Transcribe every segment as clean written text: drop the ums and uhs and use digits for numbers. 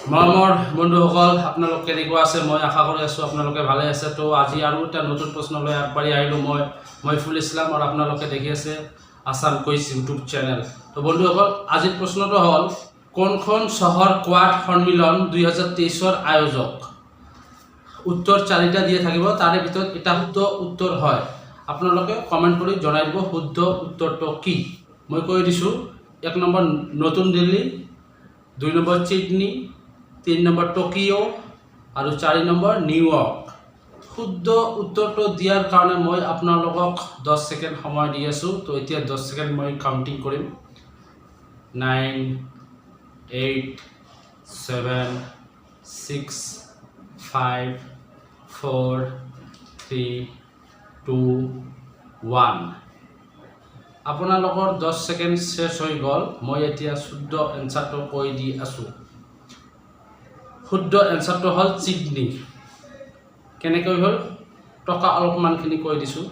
মৰমৰ বন্ধুসকল আপোনালোক কেনেকুৱা আছে মই আশা কৰি আছোঁ আপোনালোকে ভালে আছে তো আজি আৰু এটা নতুন প্ৰশ্ন লৈ আগবাঢ়ি আহিলোঁ মই ফুল ইছলাম আৰু আপোনালোকে দেখি আছে আসাম কুইজ ইউটিউব চেনেল তো বন্ধুসকল আজিৰ প্ৰশ্নটো হ'ল কোনখন চহৰ কোৱাড সন্মিলন ২০২৩'ৰ আয়োজক উত্তৰ চাৰিটা দিয়ে থাকিব তাৰে ভিতৰত এটা শুদ্ধ উত্তৰ হয় আপোনালোকে কমেন্ট কৰি জনাই দিব শুদ্ধ উত্তৰটো কি মই কৈ দিছোঁ ১ নম্বৰ নতুন Delhi ২ number Sydney ৩ number Tokyo' আৰু ৪ নম্বৰ নিউয়ৰ্ক শুদ্ধ উত্তৰটো দিয়াৰ কাৰণে মই আপোনালোকক 10 ছেকেণ্ড সময় দি আছোঁ তো এতিয়া 10 ছেকেণ্ড মই কাউণ্টিং কৰিম 9 8 7 6 5 4 3 2 1 আপোনালোকৰ 10 ছেকেণ্ড শেষ হৈ গ'ল মই এতিয়া শুদ্ধ এনসাৰটো কৈ দি আছোঁ শুদ্ধ এনসাৰটো হ'ল চিডনী কেনেকৈ হ'ল টকা অলপমানখিনি কৈ দিছোঁ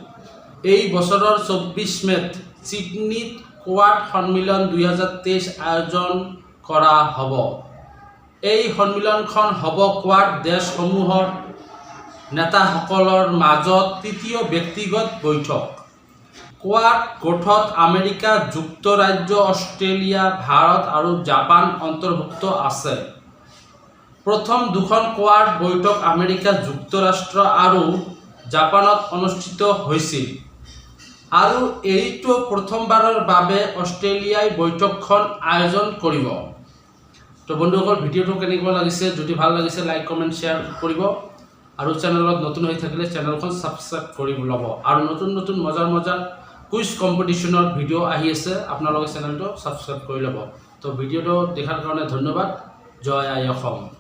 এই বছৰৰ 24 মেত চিডনীত কোৱাড সন্মিলন ২০২৩ আয়োজন কৰা হ'ব এই সন্মিলনখন হ'ব কোৱাড দেশসমূহৰ নেতাসকলৰ মাজত তৃতীয় ব্যক্তিগত বৈঠক কোৱাড গোটত আমেৰিকা যুক্তৰাজ্য অষ্ট্ৰেলিয়া ভাৰত আৰু জাপান অন্তৰ্ভুক্ত আছে প্ৰথম দুখন কোৱাড বৈঠক আমেৰিকা যুক্তৰাষ্ট্ৰ আৰু জাপানত অনুষ্ঠিত হৈছিল আৰু এইটো প্ৰথমবাৰৰ বাবে অষ্ট্ৰেলিয়াই বৈঠকখন আয়োজন কৰিব তো বন্ধুসকল ভিডিঅ'টো কেনেকুৱা লাগিছে যদি ভাল লাগিছে লাইক কমেণ্ট শ্বেয়াৰ কৰিব আৰু চেনেলত নতুন হৈ থাকিলে চেনেলখন সাবস্ক্ৰাইব কৰি ল'ব আৰু নতুন মজাৰ কুইজ কম্পিটিশনৰ ভিডিঅ' আহি আছে আপোনালোকে চেনেলটো সাবস্ক্ৰাইব কৰি ল'ব তো ভিডিঅ'টো দেখাৰ কাৰণে ধন্যবাদ জয় আই অসম